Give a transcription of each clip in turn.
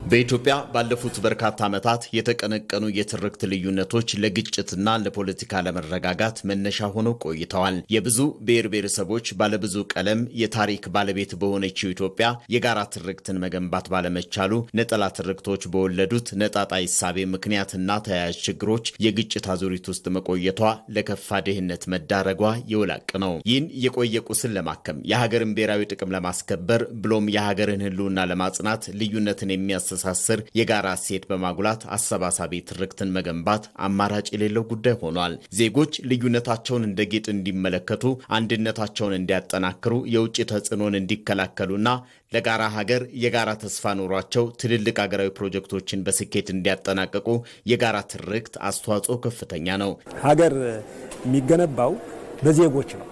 በኢትዮጵያ ባለፉት በርካታ ዓመታት የተቀነቀኑ የትርክት ልዩነቶች ለግጭትና ለፖለቲካ ለመረጋጋት መነሻ ሆነው ቆይተዋል። የብዙ ብሔር ብሔረሰቦች ባለብዙ ቀለም የታሪክ ባለቤት በሆነችው ኢትዮጵያ የጋራ ትርክትን መገንባት ባለመቻሉ ነጠላ ትርክቶች በወለዱት ነጣጣይ እሳቤ ምክንያትና ተያያዥ ችግሮች የግጭት አዙሪት ውስጥ መቆየቷ ለከፋ ድህነት መዳረጓ የውላቅ ነው። ይህን የቆየ ቁስል ለማከም የሀገርን ብሔራዊ ጥቅም ለማስከበር ብሎም የሀገርን ሕልውና ለማጽናት ልዩነትን የሚያስተሳስር የጋራ እሴት በማጉላት አሰባሳቢ ትርክትን መገንባት አማራጭ የሌለው ጉዳይ ሆኗል። ዜጎች ልዩነታቸውን እንደ ጌጥ እንዲመለከቱ፣ አንድነታቸውን እንዲያጠናክሩ፣ የውጭ ተጽዕኖን እንዲከላከሉና ለጋራ ሀገር የጋራ ተስፋ ኖሯቸው ትልልቅ ሀገራዊ ፕሮጀክቶችን በስኬት እንዲያጠናቅቁ የጋራ ትርክት አስተዋጽኦ ከፍተኛ ነው። ሀገር የሚገነባው በዜጎች ነው።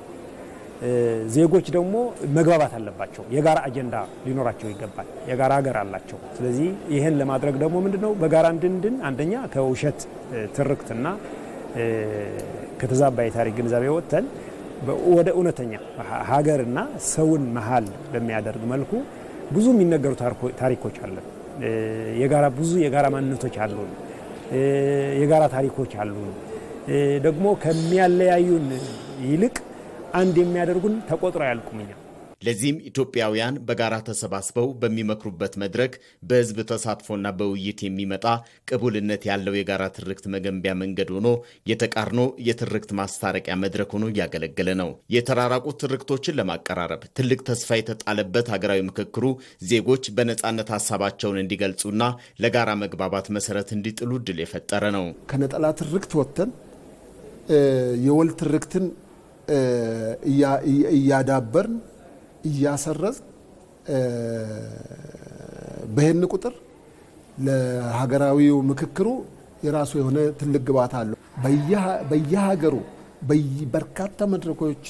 ዜጎች ደግሞ መግባባት አለባቸው። የጋራ አጀንዳ ሊኖራቸው ይገባል። የጋራ ሀገር አላቸው። ስለዚህ ይህን ለማድረግ ደግሞ ምንድነው በጋራ እንድንድን አንደኛ ከውሸት ትርክትና ከተዛባ የታሪክ ግንዛቤ ወጥተን ወደ እውነተኛ ሀገርና ሰውን መሀል በሚያደርግ መልኩ ብዙ የሚነገሩ ታሪኮች አሉ። ብዙ የጋራ ማንነቶች አሉ። የጋራ ታሪኮች አሉ። ደግሞ ከሚያለያዩን ይልቅ አንድ የሚያደርጉን ተቆጥሮ ያልቁምኛ። ለዚህም ኢትዮጵያውያን በጋራ ተሰባስበው በሚመክሩበት መድረክ በህዝብ ተሳትፎና በውይይት የሚመጣ ቅቡልነት ያለው የጋራ ትርክት መገንቢያ መንገድ ሆኖ የተቃርኖ የትርክት ማስታረቂያ መድረክ ሆኖ እያገለገለ ነው። የተራራቁ ትርክቶችን ለማቀራረብ ትልቅ ተስፋ የተጣለበት ሀገራዊ ምክክሩ ዜጎች በነጻነት ሀሳባቸውን እንዲገልጹና ለጋራ መግባባት መሰረት እንዲጥሉ እድል የፈጠረ ነው። ከነጠላ ትርክት ወጥተን የወል ትርክትን እያዳበርን እያሰረጽ በህን ቁጥር ለሀገራዊው ምክክሩ የራሱ የሆነ ትልቅ ግብዓት አለው። በየሀገሩ በርካታ መድረኮች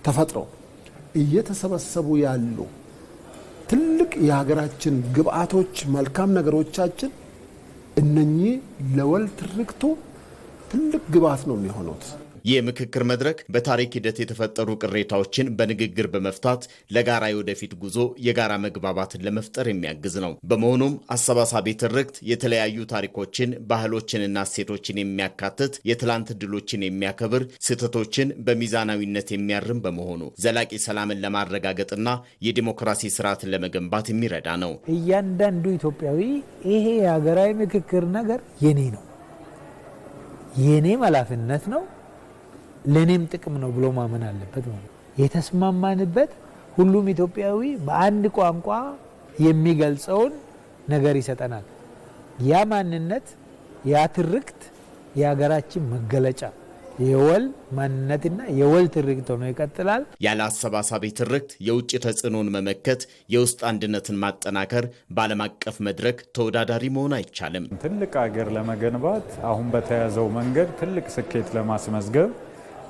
ተፈጥረው እየተሰበሰቡ ያሉ ትልቅ የሀገራችን ግብዓቶች፣ መልካም ነገሮቻችን እነኚህ ለወል ትርክቱ ትልቅ ግብዓት ነው የሚሆኑት። የምክክር መድረክ በታሪክ ሂደት የተፈጠሩ ቅሬታዎችን በንግግር በመፍታት ለጋራ የወደፊት ጉዞ የጋራ መግባባትን ለመፍጠር የሚያግዝ ነው። በመሆኑም አሰባሳቢ ትርክት የተለያዩ ታሪኮችን፣ ባህሎችንና እሴቶችን የሚያካትት፣ የትላንት ድሎችን የሚያከብር፣ ስህተቶችን በሚዛናዊነት የሚያርም በመሆኑ ዘላቂ ሰላምን ለማረጋገጥና የዲሞክራሲ ስርዓትን ለመገንባት የሚረዳ ነው። እያንዳንዱ ኢትዮጵያዊ ይሄ የሀገራዊ ምክክር ነገር የኔ ነው፣ የኔም ኃላፊነት ነው፣ ለኔም ጥቅም ነው ብሎ ማመን አለበት ማለት። የተስማማንበት ሁሉም ኢትዮጵያዊ በአንድ ቋንቋ የሚገልጸውን ነገር ይሰጠናል። ያ ማንነት፣ ያ ትርክት የሀገራችን መገለጫ የወል ማንነትና የወል ትርክት ሆኖ ይቀጥላል። ያለ አሰባሳቢ ትርክት የውጭ ተጽዕኖን መመከት፣ የውስጥ አንድነትን ማጠናከር፣ በዓለም አቀፍ መድረክ ተወዳዳሪ መሆን አይቻልም። ትልቅ ሀገር ለመገንባት አሁን በተያዘው መንገድ ትልቅ ስኬት ለማስመዝገብ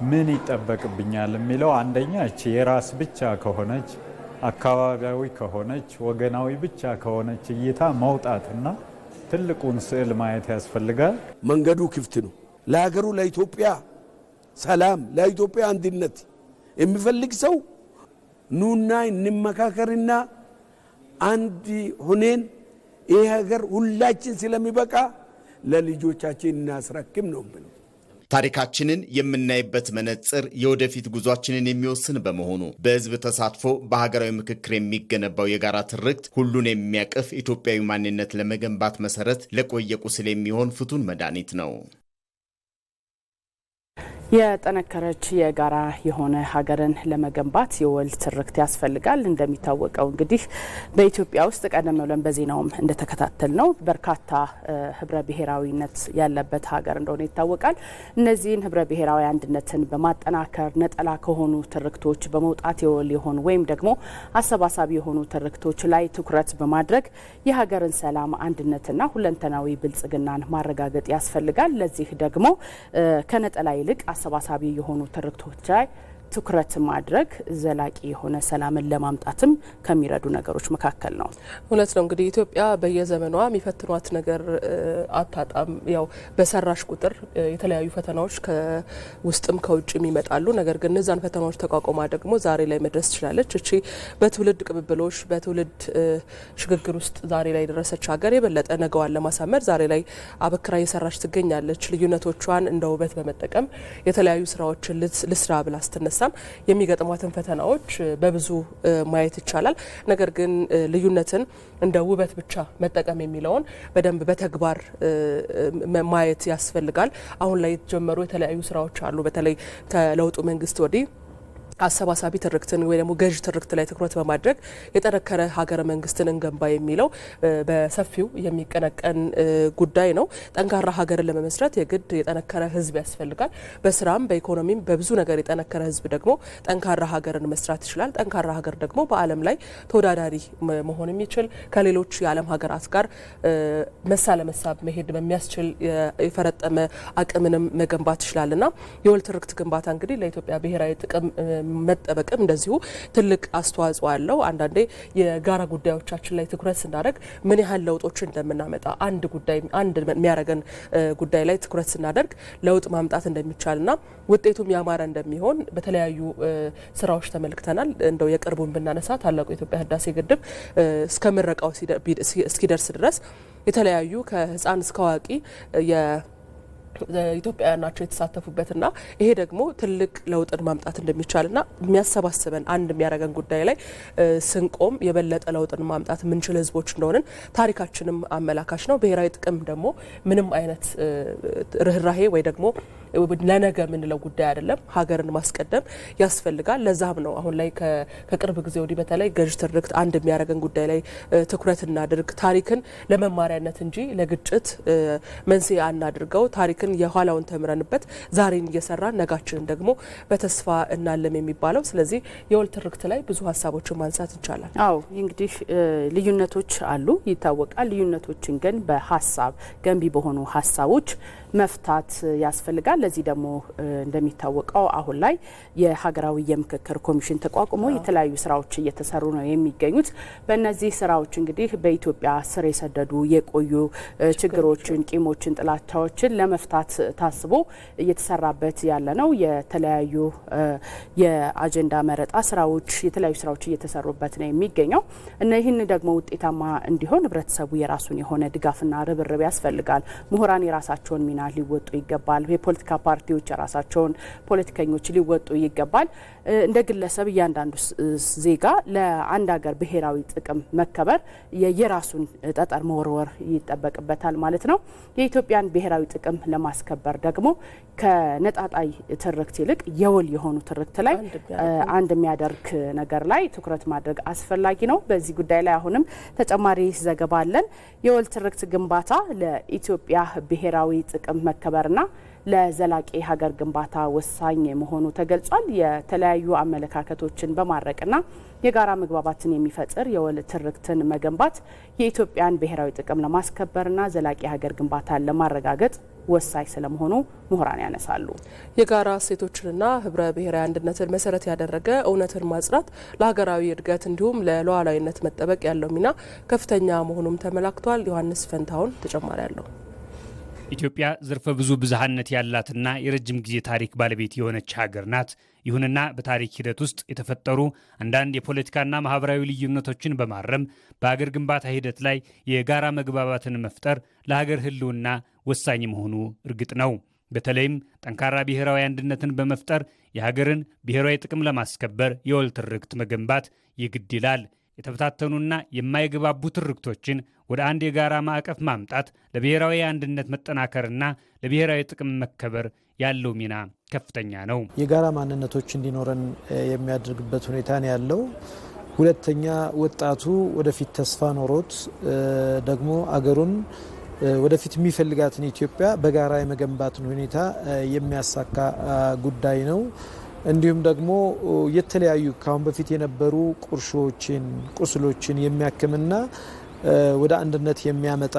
ምን ይጠበቅብኛል የሚለው አንደኛ እቺ የራስ ብቻ ከሆነች አካባቢያዊ ከሆነች ወገናዊ ብቻ ከሆነች እይታ መውጣትና ትልቁን ስዕል ማየት ያስፈልጋል። መንገዱ ክፍት ነው። ለሀገሩ ለኢትዮጵያ ሰላም፣ ለኢትዮጵያ አንድነት የሚፈልግ ሰው ኑና እንመካከርና አንድ ሆነን ይሄ ሀገር ሁላችን ስለሚበቃ ለልጆቻችን እናስረክም ነው ብለው ታሪካችንን የምናይበት መነጽር የወደፊት ጉዟችንን የሚወስን በመሆኑ በህዝብ ተሳትፎ በሀገራዊ ምክክር የሚገነባው የጋራ ትርክት ሁሉን የሚያቅፍ ኢትዮጵያዊ ማንነት ለመገንባት መሰረት ለቆየ ቁስል የሚሆን ፍቱን መድኃኒት ነው። የጠነከረች የጋራ የሆነ ሀገርን ለመገንባት የወል ትርክት ያስፈልጋል። እንደሚታወቀው እንግዲህ በኢትዮጵያ ውስጥ ቀደም ብለን በዜናውም እንደተከታተል ነው በርካታ ህብረ ብሔራዊነት ያለበት ሀገር እንደሆነ ይታወቃል። እነዚህን ህብረ ብሔራዊ አንድነትን በማጠናከር ነጠላ ከሆኑ ትርክቶች በመውጣት የወል የሆኑ ወይም ደግሞ አሰባሳቢ የሆኑ ትርክቶች ላይ ትኩረት በማድረግ የሀገርን ሰላም፣ አንድነትና ሁለንተናዊ ብልጽግናን ማረጋገጥ ያስፈልጋል። ለዚህ ደግሞ ከነጠላ ይልቅ አሰባሳቢ የሆኑ ትርክቶች ላይ ትኩረት ማድረግ ዘላቂ የሆነ ሰላምን ለማምጣትም ከሚረዱ ነገሮች መካከል ነው። እውነት ነው። እንግዲህ ኢትዮጵያ በየዘመኗ የሚፈትኗት ነገር አታጣም። ያው በሰራሽ ቁጥር የተለያዩ ፈተናዎች ከውስጥም ከውጭም ይመጣሉ። ነገር ግን እነዛን ፈተናዎች ተቋቁማ ደግሞ ዛሬ ላይ መድረስ ትችላለች። እቺ በትውልድ ቅብብሎች በትውልድ ሽግግር ውስጥ ዛሬ ላይ የደረሰች ሀገር የበለጠ ነገዋን ለማሳመር ዛሬ ላይ አበክራ እየሰራች ትገኛለች። ልዩነቶቿን እንደ ውበት በመጠቀም የተለያዩ ስራዎችን ልስራ ብላ ስትነሳም የሚገጥሟትን ፈተናዎች በብዙ ማየት ይቻላል። ነገር ግን ልዩነትን እንደ ውበት ብቻ መጠቀም የሚለውን በደንብ በተግባር ማየት ያስፈልጋል። አሁን ላይ የተጀመሩ የተለያዩ ስራዎች አሉ። በተለይ ከለውጡ መንግስት ወዲህ አሰባሳቢ ትርክትን ወይ ደግሞ ገዥ ትርክት ላይ ትኩረት በማድረግ የጠነከረ ሀገረ መንግስትን እንገንባ የሚለው በሰፊው የሚቀነቀን ጉዳይ ነው። ጠንካራ ሀገርን ለመመስረት የግድ የጠነከረ ህዝብ ያስፈልጋል። በስራም በኢኮኖሚም በብዙ ነገር የጠነከረ ህዝብ ደግሞ ጠንካራ ሀገርን መስራት ይችላል። ጠንካራ ሀገር ደግሞ በዓለም ላይ ተወዳዳሪ መሆን የሚችል ከሌሎች የዓለም ሀገራት ጋር መሳ ለመሳብ መሄድ በሚያስችል የፈረጠመ አቅምንም መገንባት ይችላልና የወል ትርክት ግንባታ እንግዲህ ለኢትዮጵያ ብሔራዊ ጥቅም መጠበቅም እንደዚሁ ትልቅ አስተዋጽኦ አለው። አንዳንዴ የጋራ ጉዳዮቻችን ላይ ትኩረት ስናደርግ ምን ያህል ለውጦችን እንደምናመጣ አንድ የሚያረገን ጉዳይ ላይ ትኩረት ስናደርግ ለውጥ ማምጣት እንደሚቻልና ውጤቱም ያማረ እንደሚሆን በተለያዩ ስራዎች ተመልክተናል። እንደው የቅርቡን ብናነሳ ታላቁ የኢትዮጵያ ህዳሴ ግድብ እስከ ምረቃው እስኪደርስ ድረስ የተለያዩ ከህፃን እስከ አዋቂ ኢትዮጵያውያን ናቸው የተሳተፉበትና ይሄ ደግሞ ትልቅ ለውጥን ማምጣት እንደሚቻልና የሚያሰባስበን አንድ የሚያረገን ጉዳይ ላይ ስንቆም የበለጠ ለውጥን ማምጣት የምንችል ህዝቦች እንደሆንን ታሪካችንም አመላካች ነው። ብሔራዊ ጥቅም ደግሞ ምንም አይነት ርህራሄ ወይ ደግሞ ለነገ የምንለው ጉዳይ አይደለም። ሀገርን ማስቀደም ያስፈልጋል። ለዛም ነው አሁን ላይ ከቅርብ ጊዜ ወዲህ በተለይ ገዥ ትርክት አንድ የሚያረገን ጉዳይ ላይ ትኩረት እናድርግ፣ ታሪክን ለመማሪያነት እንጂ ለግጭት መንስኤ አናድርገው፣ ታሪክን የኋላውን ተምረንበት ዛሬን እየሰራን ነጋችንን ደግሞ በተስፋ እናለም የሚባለው። ስለዚህ የወል ትርክት ላይ ብዙ ሀሳቦችን ማንሳት ይቻላል። አዎ እንግዲህ ልዩነቶች አሉ ይታወቃል። ልዩነቶችን ግን በሀሳብ ገንቢ በሆኑ ሀሳቦች መፍታት ያስፈልጋል። ለዚህ ደግሞ እንደሚታወቀው አሁን ላይ የሀገራዊ የምክክር ኮሚሽን ተቋቁሞ የተለያዩ ስራዎች እየተሰሩ ነው የሚገኙት። በእነዚህ ስራዎች እንግዲህ በኢትዮጵያ ስር የሰደዱ የቆዩ ችግሮችን፣ ቂሞችን፣ ጥላቻዎችን ለመፍታት ታስቦ እየተሰራበት ያለ ነው። የተለያዩ የአጀንዳ መረጣ ስራዎች፣ የተለያዩ ስራዎች እየተሰሩበት ነው የሚገኘው። እነዚህን ደግሞ ውጤታማ እንዲሆን ህብረተሰቡ የራሱን የሆነ ድጋፍና ርብርብ ያስፈልጋል። ምሁራን የራሳቸውን ሚና ሊወጡ ይገባል። የፖለቲካ ፓርቲዎች የራሳቸውን ፖለቲከኞች ሊወጡ ይገባል። እንደ ግለሰብ እያንዳንዱ ዜጋ ለአንድ ሀገር ብሔራዊ ጥቅም መከበር የራሱን ጠጠር መወርወር ይጠበቅበታል ማለት ነው። የኢትዮጵያን ብሔራዊ ጥቅም ለማስከበር ደግሞ ከነጣጣይ ትርክት ይልቅ የወል የሆኑ ትርክት ላይ አንድ የሚያደርግ ነገር ላይ ትኩረት ማድረግ አስፈላጊ ነው። በዚህ ጉዳይ ላይ አሁንም ተጨማሪ ዘገባ አለን። የወል ትርክት ግንባታ ለኢትዮጵያ ብሔራዊ ጥቅም መከበርና ለዘላቂ ሀገር ግንባታ ወሳኝ መሆኑ ተገልጿል። የተለያዩ አመለካከቶችን በማረቅና የጋራ መግባባትን የሚፈጥር የወል ትርክትን መገንባት የኢትዮጵያን ብሔራዊ ጥቅም ለማስከበርና ዘላቂ ሀገር ግንባታን ለማረጋገጥ ወሳኝ ስለመሆኑ ምሁራን ያነሳሉ። የጋራ እሴቶችንና ህብረ ብሔራዊ አንድነትን መሰረት ያደረገ እውነትን ማጽናት ለሀገራዊ እድገት እንዲሁም ለሉዓላዊነት መጠበቅ ያለው ሚና ከፍተኛ መሆኑም ተመላክቷል። ዮሐንስ ፈንታውን ተጨማሪ ያለው። ኢትዮጵያ ዘርፈ ብዙ ብዝሃነት ያላትና የረጅም ጊዜ ታሪክ ባለቤት የሆነች ሀገር ናት። ይሁንና በታሪክ ሂደት ውስጥ የተፈጠሩ አንዳንድ የፖለቲካና ማህበራዊ ልዩነቶችን በማረም በሀገር ግንባታ ሂደት ላይ የጋራ መግባባትን መፍጠር ለሀገር ህልውና ወሳኝ መሆኑ እርግጥ ነው። በተለይም ጠንካራ ብሔራዊ አንድነትን በመፍጠር የሀገርን ብሔራዊ ጥቅም ለማስከበር የወል ትርክት መገንባት ይግድ ይላል። የተበታተኑና የማይግባቡ ትርክቶችን ወደ አንድ የጋራ ማዕቀፍ ማምጣት ለብሔራዊ አንድነት መጠናከርና ለብሔራዊ ጥቅም መከበር ያለው ሚና ከፍተኛ ነው። የጋራ ማንነቶች እንዲኖረን የሚያደርግበት ሁኔታ ነው ያለው። ሁለተኛ ወጣቱ ወደፊት ተስፋ ኖሮት ደግሞ አገሩን ወደፊት የሚፈልጋትን ኢትዮጵያ በጋራ የመገንባትን ሁኔታ የሚያሳካ ጉዳይ ነው። እንዲሁም ደግሞ የተለያዩ ካሁን በፊት የነበሩ ቁስሎችን የሚያክምና ወደ አንድነት የሚያመጣ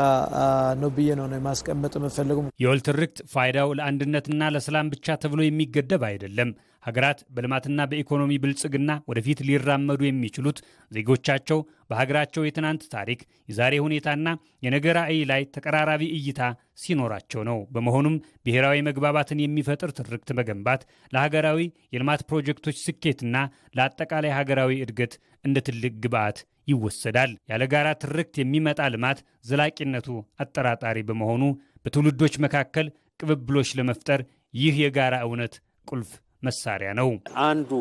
ነው ብዬ ነው ማስቀመጥ የምፈልገው። የወል ትርክት ፋይዳው ለአንድነትና ለሰላም ብቻ ተብሎ የሚገደብ አይደለም። ሀገራት በልማትና በኢኮኖሚ ብልጽግና ወደፊት ሊራመዱ የሚችሉት ዜጎቻቸው በሀገራቸው የትናንት ታሪክ፣ የዛሬ ሁኔታና የነገ ራዕይ ላይ ተቀራራቢ እይታ ሲኖራቸው ነው። በመሆኑም ብሔራዊ መግባባትን የሚፈጥር ትርክት መገንባት ለሀገራዊ የልማት ፕሮጀክቶች ስኬትና ለአጠቃላይ ሀገራዊ እድገት እንደ ትልቅ ግብዓት ይወሰዳል። ያለ ጋራ ትርክት የሚመጣ ልማት ዘላቂነቱ አጠራጣሪ በመሆኑ በትውልዶች መካከል ቅብብሎች ለመፍጠር ይህ የጋራ እውነት ቁልፍ መሳሪያ ነው። አንዱ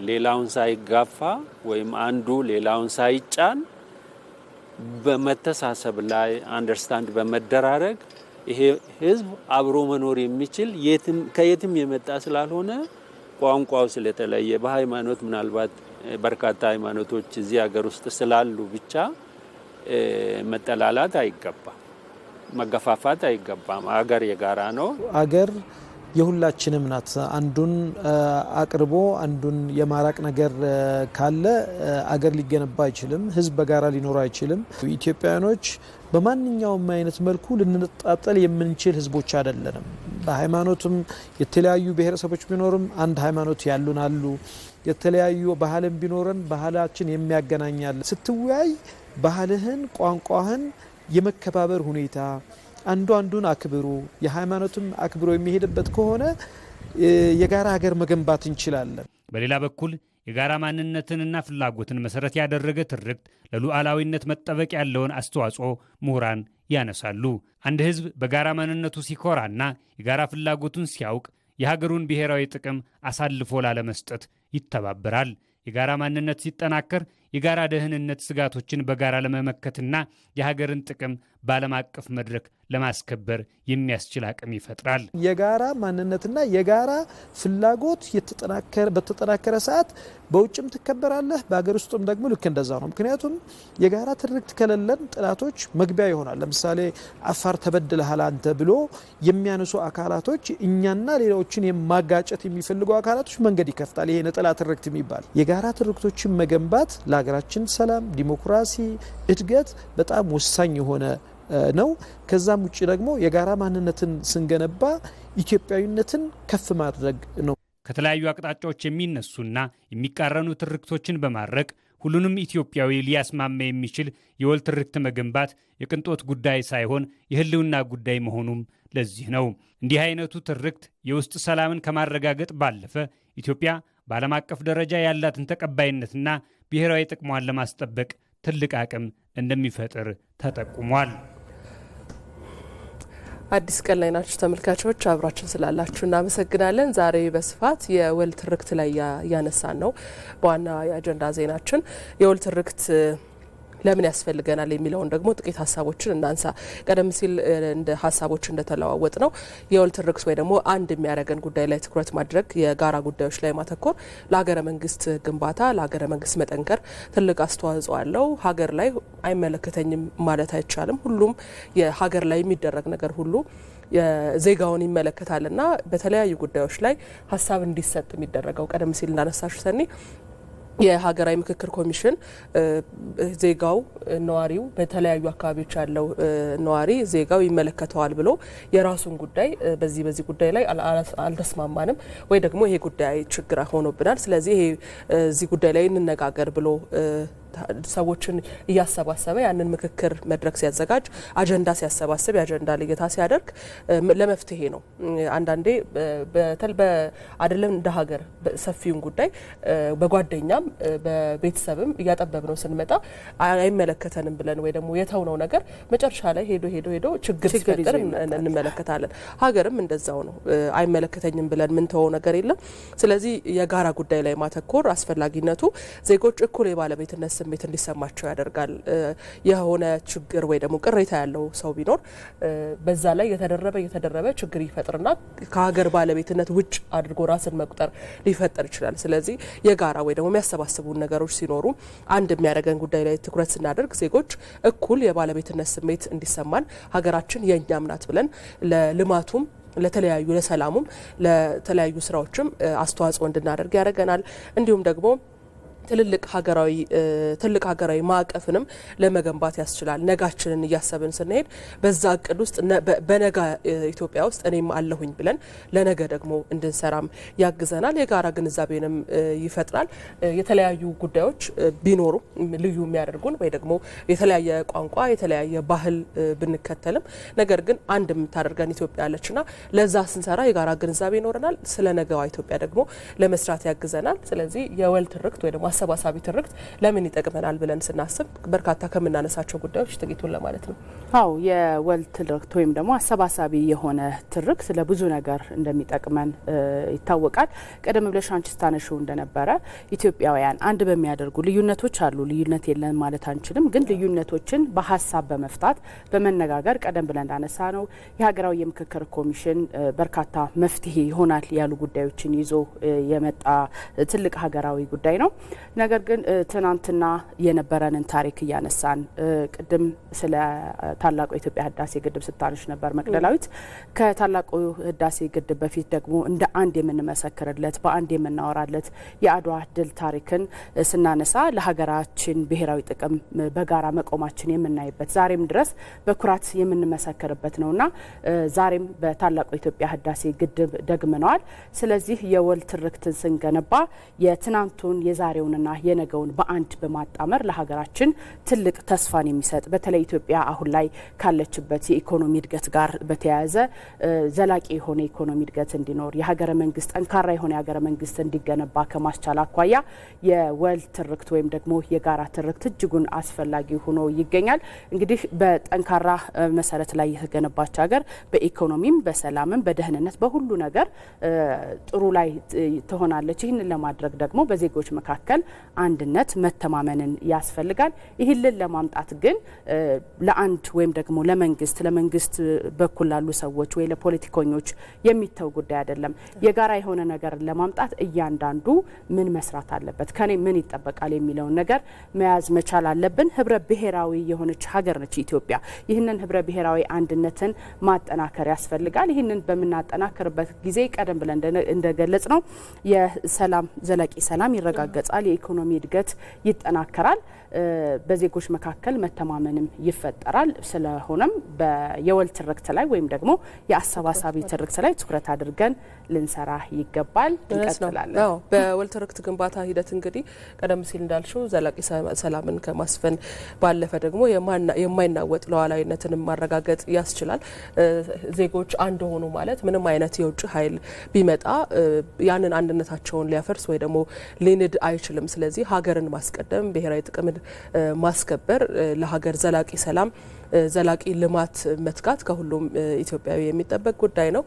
ሌላውን ሳይጋፋ ወይም አንዱ ሌላውን ሳይጫን በመተሳሰብ ላይ አንደርስታንድ በመደራረግ ይሄ ህዝብ አብሮ መኖር የሚችል ከየትም የመጣ ስላልሆነ ቋንቋው ስለተለየ በሃይማኖት ምናልባት በርካታ ሃይማኖቶች እዚህ ሀገር ውስጥ ስላሉ ብቻ መጠላላት አይገባም፣ መገፋፋት አይገባም። ሀገር የጋራ ነው። ሀገር የሁላችንም ናት። አንዱን አቅርቦ አንዱን የማራቅ ነገር ካለ አገር ሊገነባ አይችልም። ህዝብ በጋራ ሊኖር አይችልም። ኢትዮጵያውያኖች በማንኛውም አይነት መልኩ ልንጣጣል የምንችል ህዝቦች አይደለንም። በሃይማኖትም የተለያዩ ብሔረሰቦች ቢኖርም አንድ ሃይማኖት ያሉን አሉ። የተለያዩ ባህልም ቢኖረን ባህላችን የሚያገናኛል። ስትወያይ ባህልህን፣ ቋንቋህን የመከባበር ሁኔታ አንዱ አንዱን አክብሩ የሃይማኖትም አክብሮ የሚሄድበት ከሆነ የጋራ ሀገር መገንባት እንችላለን። በሌላ በኩል የጋራ ማንነትንና ፍላጎትን መሰረት ያደረገ ትርክት ለሉዓላዊነት መጠበቅ ያለውን አስተዋጽኦ ምሁራን ያነሳሉ። አንድ ህዝብ በጋራ ማንነቱ ሲኮራና የጋራ ፍላጎቱን ሲያውቅ የሀገሩን ብሔራዊ ጥቅም አሳልፎ ላለመስጠት ይተባበራል። የጋራ ማንነት ሲጠናከር የጋራ ደህንነት ስጋቶችን በጋራ ለመመከትና የሀገርን ጥቅም በዓለም አቀፍ መድረክ ለማስከበር የሚያስችል አቅም ይፈጥራል። የጋራ ማንነትና የጋራ ፍላጎት በተጠናከረ ሰዓት በውጭም ትከበራለህ፣ በሀገር ውስጥም ደግሞ ልክ እንደዛ ነው። ምክንያቱም የጋራ ትርክት ከሌለን ጥላቶች መግቢያ ይሆናል። ለምሳሌ አፋር ተበድለሃል አንተ ብሎ የሚያነሱ አካላቶች እኛና ሌሎችን የማጋጨት የሚፈልጉ አካላቶች መንገድ ይከፍታል። ይሄ ነጠላ ትርክት የሚባል የጋራ ትርክቶችን መገንባት ለሀገራችን ሰላም፣ ዲሞክራሲ፣ እድገት በጣም ወሳኝ የሆነ ነው። ከዛም ውጭ ደግሞ የጋራ ማንነትን ስንገነባ ኢትዮጵያዊነትን ከፍ ማድረግ ነው። ከተለያዩ አቅጣጫዎች የሚነሱና የሚቃረኑ ትርክቶችን በማድረቅ ሁሉንም ኢትዮጵያዊ ሊያስማማ የሚችል የወል ትርክት መገንባት የቅንጦት ጉዳይ ሳይሆን የህልውና ጉዳይ መሆኑም ለዚህ ነው። እንዲህ አይነቱ ትርክት የውስጥ ሰላምን ከማረጋገጥ ባለፈ ኢትዮጵያ በዓለም አቀፍ ደረጃ ያላትን ተቀባይነትና ብሔራዊ ጥቅሟን ለማስጠበቅ ትልቅ አቅም እንደሚፈጥር ተጠቁሟል። አዲስ ቀን ላይ ናችሁ ተመልካቾች፣ አብራችን ስላላችሁ እናመሰግናለን። ዛሬ በስፋት የወል ትርክት ላይ ያነሳን ነው። በዋና የአጀንዳ ዜናችን የወል ትርክት ለምን ያስፈልገናል የሚለውን ደግሞ ጥቂት ሀሳቦችን እናንሳ። ቀደም ሲል እንደ ሀሳቦች እንደተለዋወጥ ነው የወል ትርክት ወይ ደግሞ አንድ የሚያደርገን ጉዳይ ላይ ትኩረት ማድረግ፣ የጋራ ጉዳዮች ላይ ማተኮር ለሀገረ መንግስት ግንባታ ለሀገረ መንግስት መጠንከር ትልቅ አስተዋጽኦ አለው። ሀገር ላይ አይመለከተኝም ማለት አይቻልም። ሁሉም የሀገር ላይ የሚደረግ ነገር ሁሉ የዜጋውን ይመለከታልና በተለያዩ ጉዳዮች ላይ ሀሳብ እንዲሰጥ የሚደረገው ቀደም ሲል እንዳነሳሹ ሰኒ የሀገራዊ ምክክር ኮሚሽን ዜጋው ነዋሪው በተለያዩ አካባቢዎች ያለው ነዋሪ ዜጋው ይመለከተዋል ብሎ የራሱን ጉዳይ በዚህ ጉዳይ ላይ አልተስማማንም ወይ ደግሞ ይሄ ጉዳይ ችግር ሆኖብናል፣ ስለዚህ ይሄ እዚህ ጉዳይ ላይ እንነጋገር ብሎ ሰዎችን እያሰባሰበ ያንን ምክክር መድረክ ሲያዘጋጅ አጀንዳ ሲያሰባስብ የአጀንዳ ልየታ ሲያደርግ ለመፍትሄ ነው። አንዳንዴ አይደለም እንደ ሀገር ሰፊውን ጉዳይ በጓደኛም በቤተሰብም እያጠበብ ነው ስንመጣ አይመለከተንም ብለን ወይ ደግሞ የተውነው ነገር መጨረሻ ላይ ሄዶ ችግር ሲፈጠር እንመለከታለን። ሀገርም እንደዛው ነው። አይመለከተኝም ብለን ምን ተወው ነገር የለም። ስለዚህ የጋራ ጉዳይ ላይ ማተኮር አስፈላጊነቱ ዜጎች እኩል የባለቤትነት ስሜት እንዲሰማቸው ያደርጋል። የሆነ ችግር ወይ ደግሞ ቅሬታ ያለው ሰው ቢኖር በዛ ላይ የተደረበ ችግር ይፈጥርና ከሀገር ባለቤትነት ውጭ አድርጎ ራስን መቁጠር ሊፈጠር ይችላል። ስለዚህ የጋራ ወይ ደግሞ የሚያሰባስቡን ነገሮች ሲኖሩ አንድ የሚያደርገን ጉዳይ ላይ ትኩረት ስናደርግ ዜጎች እኩል የባለቤትነት ስሜት እንዲሰማን ሀገራችን የእኛም ናት ብለን ለልማቱም ለተለያዩ ለሰላሙም ለተለያዩ ስራዎችም አስተዋጽኦ እንድናደርግ ያደርገናል። እንዲሁም ደግሞ ትልቅ ሀገራዊ ማዕቀፍንም ለመገንባት ያስችላል። ነጋችንን እያሰብን ስንሄድ በዛ እቅድ ውስጥ በነጋ ኢትዮጵያ ውስጥ እኔም አለሁኝ ብለን ለነገ ደግሞ እንድንሰራም ያግዘናል። የጋራ ግንዛቤንም ይፈጥራል። የተለያዩ ጉዳዮች ቢኖሩ ልዩ የሚያደርጉን ወይ ደግሞ የተለያየ ቋንቋ የተለያየ ባህል ብንከተልም ነገር ግን አንድ የምታደርገን ኢትዮጵያ አለችና ለዛ ስንሰራ የጋራ ግንዛቤ ይኖረናል። ስለ ነገዋ ኢትዮጵያ ደግሞ ለመስራት ያግዘናል። ስለዚህ የወል ትርክት ወይ ደግሞ አሰባሳቢ ትርክት ለምን ይጠቅመናል ብለን ስናስብ በርካታ ከምናነሳቸው ጉዳዮች ጥቂቱን ለማለት ነው። አው የወል ትርክት ወይም ደግሞ አሰባሳቢ የሆነ ትርክት ለብዙ ነገር እንደሚጠቅመን ይታወቃል። ቀደም ብለሽ አንቺ ስታነሺው እንደነበረ ኢትዮጵያውያን አንድ በሚያደርጉ ልዩነቶች አሉ። ልዩነት የለን ማለት አንችልም፣ ግን ልዩነቶችን በሀሳብ በመፍታት በመነጋገር ቀደም ብለን እንዳነሳ ነው የሀገራዊ የምክክር ኮሚሽን በርካታ መፍትሄ ይሆናል ያሉ ጉዳዮችን ይዞ የመጣ ትልቅ ሀገራዊ ጉዳይ ነው። ነገር ግን ትናንትና የነበረንን ታሪክ እያነሳን ቅድም ስለ ታላቁ የኢትዮጵያ ህዳሴ ግድብ ስታነሽ ነበር መቅደላዊት። ከታላቁ ህዳሴ ግድብ በፊት ደግሞ እንደ አንድ የምንመሰክርለት በአንድ የምናወራለት የአድዋ ድል ታሪክን ስናነሳ ለሀገራችን ብሔራዊ ጥቅም በጋራ መቆማችን የምናይበት ዛሬም ድረስ በኩራት የምንመሰክርበት ነውና ዛሬም በታላቁ የኢትዮጵያ ህዳሴ ግድብ ደግመነዋል። ስለዚህ የወል ትርክትን ስንገነባ የትናንቱን የዛሬውንና የነገውን በአንድ በማጣመር ለሀገራችን ትልቅ ተስፋን የሚሰጥ በተለይ ኢትዮጵያ አሁን ላይ ካለችበት የኢኮኖሚ እድገት ጋር በተያያዘ ዘላቂ የሆነ ኢኮኖሚ እድገት እንዲኖር የሀገረ መንግስት ጠንካራ የሆነ የሀገረ መንግስት እንዲገነባ ከማስቻል አኳያ የወል ትርክት ወይም ደግሞ የጋራ ትርክት እጅጉን አስፈላጊ ሆኖ ይገኛል። እንግዲህ በጠንካራ መሰረት ላይ የተገነባች ሀገር በኢኮኖሚም በሰላምም በደህንነት በሁሉ ነገር ጥሩ ላይ ትሆናለች። ይህንን ለማድረግ ደግሞ በዜጎች መካከል አንድነት መተማመንን ያስፈልጋል። ይህንን ለማምጣት ግን ለአንድ ወይም ደግሞ ለመንግስት በኩል ላሉ ሰዎች ወይ ለፖለቲከኞች የሚተው ጉዳይ አይደለም። የጋራ የሆነ ነገር ለማምጣት እያንዳንዱ ምን መስራት አለበት፣ ከኔ ምን ይጠበቃል የሚለውን ነገር መያዝ መቻል አለብን። ህብረ ብሔራዊ የሆነች ሀገር ነች ኢትዮጵያ። ይህንን ህብረ ብሔራዊ አንድነትን ማጠናከር ያስፈልጋል። ይህንን በምናጠናከርበት ጊዜ ቀደም ብለን እንደገለጽ ነው የሰላም ዘላቂ ሰላም ይረጋገጣል፣ የኢኮኖሚ እድገት ይጠናከራል፣ በዜጎች መካከል መተማመንም ይፈጠራል። ስለሆነም የወል ትርክት ላይ ወይም ደግሞ የአሰባሳቢ ትርክት ላይ ትኩረት አድርገን ልንሰራ ይገባል። እንቀጥላለን። በወል ትርክት ግንባታ ሂደት እንግዲህ ቀደም ሲል እንዳልሽው ዘላቂ ሰላምን ከማስፈን ባለፈ ደግሞ የማይናወጥ ሉዓላዊነትን ማረጋገጥ ያስችላል። ዜጎች አንድ ሆኑ ማለት ምንም አይነት የውጭ ኃይል ቢመጣ ያንን አንድነታቸውን ሊያፈርስ ወይ ደግሞ ሊንድ አይችልም። ስለዚህ ሀገርን ማስቀደም ብሔራዊ ጥቅምን ማስከበር ለሀገር ዘላቂ ሰላም ዘላቂ ልማት መትጋት ከሁሉም ኢትዮጵያዊ የሚጠበቅ ጉዳይ ነው።